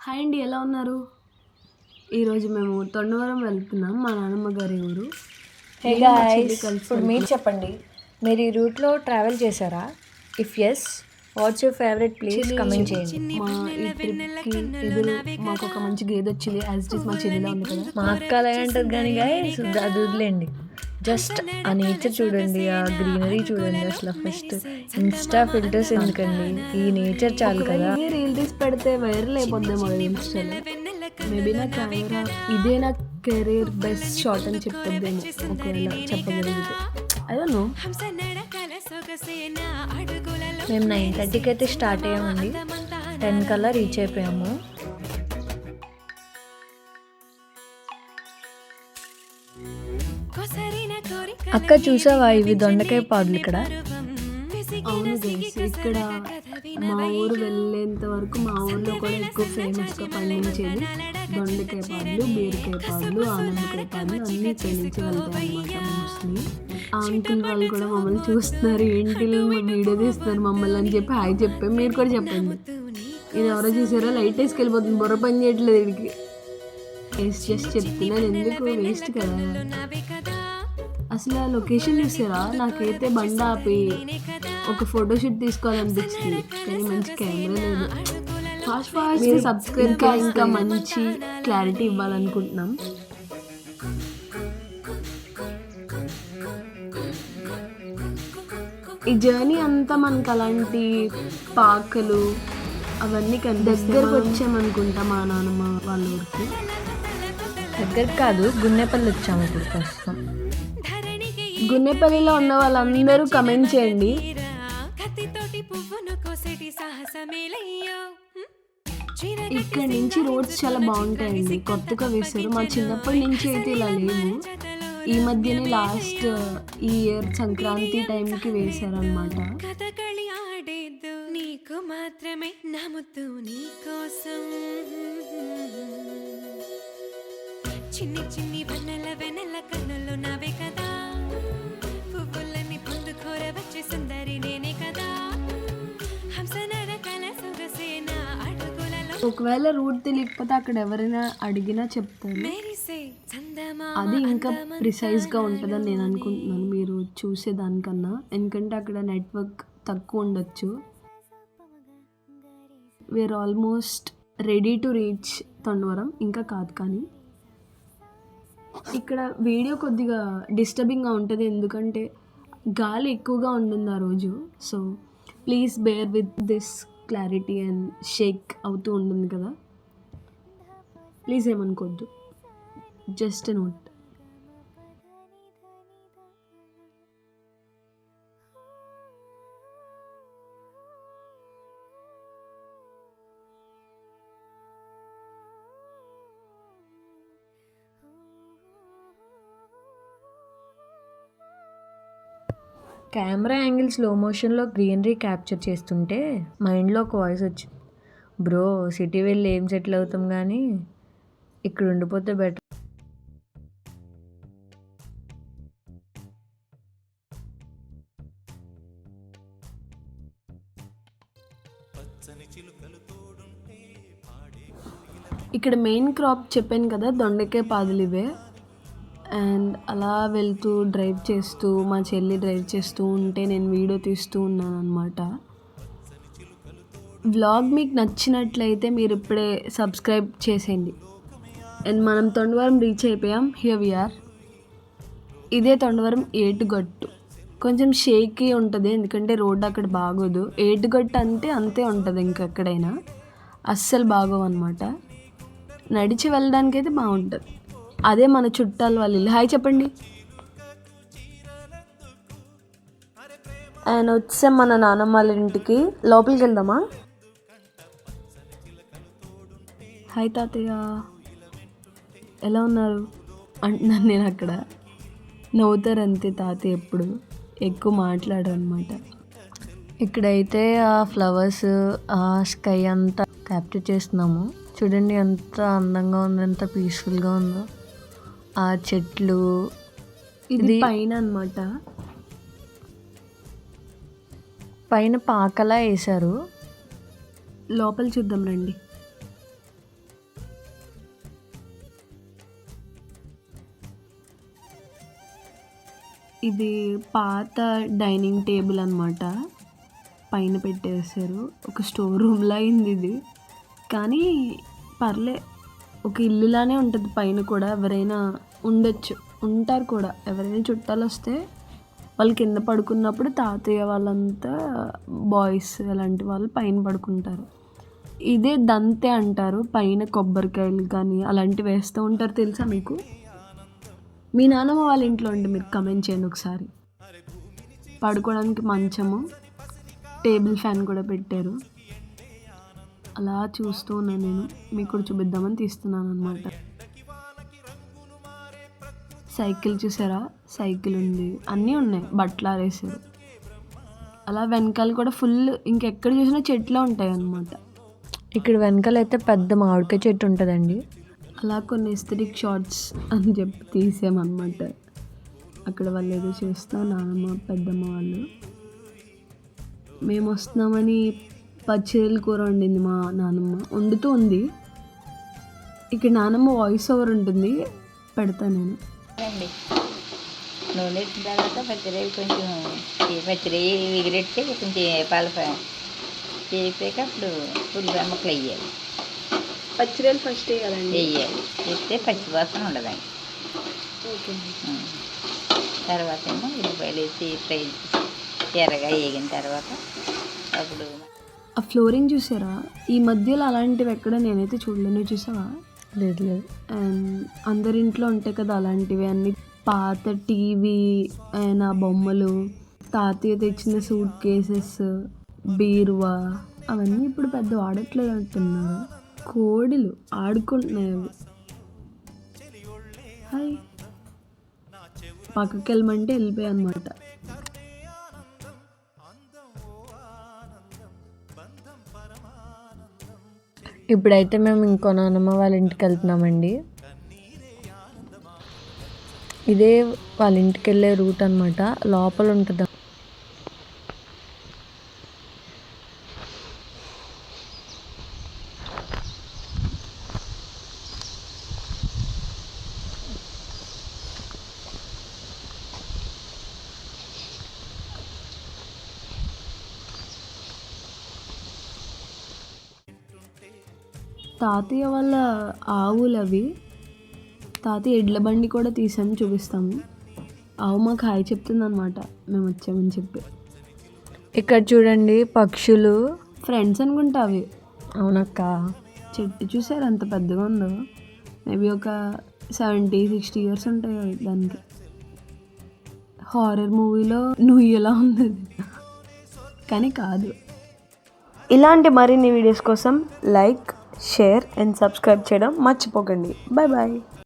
Hi అండి, ఎలా ఉన్నారు? ఈరోజు మేము తొండవరం వెళ్తున్నాం, మా నాన్నమ్మ గారి ఊరు. హే గాయ్స్, ఇప్పుడు మీరు చెప్పండి, మీరు ఈ రూట్లో ట్రావెల్ చేశారా? If yes, what's your favourite place? Comment చేయండి. మా ఈ ట్రిప్కి ఎదురు మాకు ఒక మంచి గేదె వచ్చింది. యాజ్ ఇట్ ఈస్ మా చెల్లిలో ఉంది కదా. మా అక్క అలాగే అంటుంది కానీ గాయ్స్ అది వదిలేండి. జస్ట్ ఆ నేచర్ చూడండి, ఆ గ్రీనరీ చూడండి. అసలు ఫస్ట్ ఇన్స్టా ఫిల్టర్స్ ఎందుకండి, ఈ నేచర్ చాలు కదా. రీల్ తీసి పెడితే వైరల్ అయిపోద్దేమో ఇన్స్టాలో. మేబీ నా కెమెరా ఇదే నా కెరీర్ బెస్ట్ షాట్ అని చెప్పొద్దేమో, ఒకవేళ చెప్పగలిగితే. I don't know. మేము 9:30కి అయితే స్టార్ట్ అయ్యామండి, 10 కల్లా రీచ్ అయిపోయాము. అక్క చూసావా, ఇవి దొండకాయ పాదులు ఇక్కడ. అవును గైస్, ఇక్కడ మా ఊరు వెళ్ళేంత వరకు మా ఊర్లో కూడా ఎక్కువ ఫేమస్గా పండించేది దొండకాయ పాదులు, బీరకాయ పాదులు, ఆనందకాయ పాదులు అన్నీ ఇక్కడి నుంచి వెళ్తాయి అన్నమాట. మోస్ట్లీ ఆ అంకుల్ వాళ్ళు కూడా మమ్మల్ని చూస్తున్నారు, ఏంటి వీడియో తీస్తున్నారు మమ్మల్ని అని చెప్పి హాయ్ చెప్పాము. మీరు కూడా చెప్పండి. ఇది ఎవరో చూసారో లైట్ వేసుకెళ్ళిపోతుంది, బుర్ర పని చేయట్లేదు వీడికి. వేస్ట్ చేసి చెప్తున్నాను, ఎందుకు వేస్ట్ కదా. అసలు ఆ లొకేషన్ చూసారా, నాకైతే బండ ఆపి ఒక ఫోటోషూట్ తీసుకోవాలనిపించింది, కానీ మంచి కెమెరా లేదు. ఫాస్ట్ సబ్స్క్రైబ్ ఇంకా మంచి క్లారిటీ ఇవ్వాలనుకుంటున్నాం. ఈ జర్నీ అంతా మనకు అలాంటి పాకలు అవన్నీ దగ్గరకు వచ్చామనుకుంటా మా నాన్నమ్మ వాళ్ళ ఊరికి. దగ్గరకు కాదు, గున్నెపల్లి వచ్చాము ఇప్పుడు ప్రస్తుతం. గున్నెపల్లిలో ఉన్న వాళ్ళందరూ కమెంట్ చేయండి. ఇక్కడ నుంచి రోడ్స్ చాలా బాగుంటాయండి, కొత్తగా వేశారు. మా చిన్నప్పటి నుంచి అయితే ఇలా లేవు, ఈ మధ్యనే లాస్ట్ ఈ ఇయర్ సంక్రాంతి టైంకి వేశారనమాట. నీకు మాత్రమే నమ్ముతూ నీకోసం చిన్ని చిన్ని వన్నెల వెన్నెల కన్నులు నావే కదా, పువ్వులని పొందుకోర వచ్చే సుందరి నేనే కదా, హంసనర కల సొగసేన అడుగులలో. ఒకవేళ రూట్ తెలియకపోతే అక్కడ ఎవరైనా అడిగినా చెప్తారు, అది ఇంకా ప్రిసైజ్గా ఉంటుందని నేను అనుకుంటున్నాను మీరు చూసేదానికన్నా. ఎందుకంటే అక్కడ నెట్వర్క్ తక్కువ ఉండొచ్చు. We are almost ready to reach Thondavaram, ఇంకా కాదు. కానీ ఇక్కడ వీడియో కొద్దిగా డిస్టర్బింగ్గా ఉంటుంది, ఎందుకంటే గాలి ఎక్కువగా ఉంటుంది ఆ రోజు. So please bear with this clarity and shake అవుతూ ఉంటుంది కదా, ప్లీజ్ ఏమనుకోవద్దు, just note. Camera angle slow మోషన్లో గ్రీనరీ క్యాప్చర్ చేస్తుంటే మైండ్లో ఒక వాయిస్ వచ్చింది, బ్రో సిటీ వెళ్ళి ఏం సెటిల్ అవుతాం కానీ ఇక్కడ ఉండిపోతే బెటర్. ఇక్కడ మెయిన్ క్రాప్ చెప్పాను కదా, దొండకాయ పాదులు ఇవే. అండ్ అలా వెళ్తూ డ్రైవ్ చేస్తూ, మా చెల్లి డ్రైవ్ చేస్తూ ఉంటే నేను వీడియో తీస్తూ ఉన్నాను అనమాట. వ్లాగ్ మీకు నచ్చినట్లయితే మీరు ఇప్పుడే సబ్స్క్రైబ్ చేసేయండి. అండ్ మనం తొండవరం రీచ్ అయిపోయాం. Here we are. ఇదే తొండవరం ఏటుగట్టు. కొంచెం షేకీ ఉంటుంది, ఎందుకంటే రోడ్డు అక్కడ బాగోదు. ఏటుగట్టు అంటే అంతే ఉంటుంది, ఇంకెక్కడైనా అస్సలు బాగోవు అనమాట. నడిచి వెళ్ళడానికి అయితే బాగుంటుంది. అదే మన చుట్టాలు వాళ్ళ ఇల్లు. హాయ్ చెప్పండి. అండ్ వచ్చాం మన నాన్నమ్మ వాళ్ళ ఇంటికి. లోపలికి వెళ్దామా? హాయ్ తాతయ్య, ఎలా ఉన్నారు అంటున్నాను నేను. అక్కడ నవ్వుతారు అంతే తాతయ్య, ఎప్పుడు ఎక్కువ మాట్లాడరు అనమాట. ఇక్కడైతే ఆ ఫ్లవర్స్, ఆ స్కై అంతా క్యాప్చర్ చేస్తున్నాము. చూడండి ఎంత అందంగా ఉందో, ఎంత పీస్ఫుల్గా ఉందో. ఆ చెట్లు, ఇది పైన అనమాట, పైన పాకలా వేశారు. లోపల చూద్దాం రండి. ఇది పాత డైనింగ్ టేబుల్ అనమాట. పైన పెట్టేశారు. ఒక స్టోర్ రూమ్‌లా అయింది ఇది. కానీ పర్లే. ఒక ఇల్లులానే ఉంటుంది పైన కూడా. ఎవరైనా ఉండొచ్చు. ఉంటారు కూడా. ఎవరైనా చుట్టాలొస్తే వాళ్ళు కింద పడుకున్నప్పుడు తాతయ్య వాళ్ళంతా బాయ్స్ అలాంటి వాళ్ళు పైన పడుకుంటారు. ఇదే దంతె అంటారు. పైన కొబ్బరికాయలు కానీ అలాంటివి వేస్తూ ఉంటారు. తెలుసా మీకు? మీ నాన్నమ్మ వాళ్ళ ఇంట్లో ఉండి మీరు కమెంట్ చేయండి ఒకసారి. పడుకోవడానికి మంచము, టేబుల్ ఫ్యాన్ కూడా పెట్టారు. అలా చూస్తూ ఉన్నాను నేను. మీకు కూడా చూపిద్దామని తీస్తున్నాను అనమాట. సైకిల్ చూసారా? సైకిల్ ఉంది. అన్నీ ఉన్నాయి. బట్టలు ఆరేసారు. అలా వెనకాల కూడా ఫుల్ ఇంకెక్కడ చూసినా చెట్లే ఉంటాయి అన్నమాట. ఇక్కడ వెనకాలైతే పెద్ద మామిడికాయ చెట్టు ఉంటుందండి. అలా కొన్ని ఎస్థెటిక్ షార్ట్స్ అని చెప్పి తీసామన్నమాట. అక్కడ వాళ్ళు ఏదో చేస్తూ నానమ్మ పెద్దమ్మ వాళ్ళు. మేము వస్తున్నామని పచ్చిరొయ్యల కూర వండింది మా నానమ్మ. వండుతూ ఉంది. ఇక్కడ నానమ్మ వాయిస్ ఓవర్ ఉంటుంది. పెడతాను నేను. అండి నూనె వేసిన తర్వాత పచ్చిరొయ్యలు కొంచెం పచ్చిరొయ్య ఎగిరెట్టి కొంచెం చేపాక అప్పుడు ఉల్లిపాయ ముక్కలు వేయాలి. పచ్చిరొయ్యలు ఫస్ట్ వేయాలండి. వేస్తే పచ్చివాసన ఉండదండి. ఓకే. తర్వాత ఏమో ఉల్లిపాయలు వేసి ఫ్రై ఎర్రగా వేగిన తర్వాత అప్పుడు ఆ ఫ్లోరింగ్ చూసారా? ఈ మధ్యలో అలాంటివి ఎక్కడ నేనైతే చూడలేను. నువ్వు చూసావా? లేదు. అండ్ అందరింట్లో ఉంటాయి కదా అలాంటివి అన్నీ. పాత టీవీ అయినా బొమ్మలు, తాతయ్య తెచ్చిన సూట్ కేసెస్, బీరువా అవన్నీ ఇప్పుడు పెద్ద వాడట్లేదు అంటున్నారు. కోడిలు ఆడుకుంటున్నాయి అవి. హాయ్. పక్కకి వెళ్ళమంటే వెళ్ళిపోయాయి అనమాట. ఇప్పుడైతే మేము ఇంకో నాన్నమ్మ వాళ్ళ ఇంటికి వెళ్తున్నామండి. ఇదే వాళ్ళ ఇంటికి వెళ్ళే రూట్ అనమాట. లోపల ఉంటుంది. తాతయ్య వాళ్ళ ఆవులు అవి. తాతయ్య ఎడ్ల బండి కూడా తీసాము, చూపిస్తాము. ఆవు మాకు హాయ్ చెప్తుంది అనమాట మేము వచ్చామని చెప్పి. ఇక్కడ చూడండి పక్షులు. ఫ్రెండ్స్ అనుకుంటా అవి. అవునక్క. చెట్టు చూసారు ఎంత పెద్దగా ఉందో. మేబీ ఒక 70-60 ఇయర్స్ ఉంటాయి అవి దానికి. హారర్ మూవీలో నువ్వు ఎలా ఉంది కానీ కాదు. ఇలాంటి మరిన్ని వీడియోస్ కోసం లైక్, షేర్ అండ్ సబ్స్క్రైబ్ చేయడం మర్చిపోకండి. Bye bye.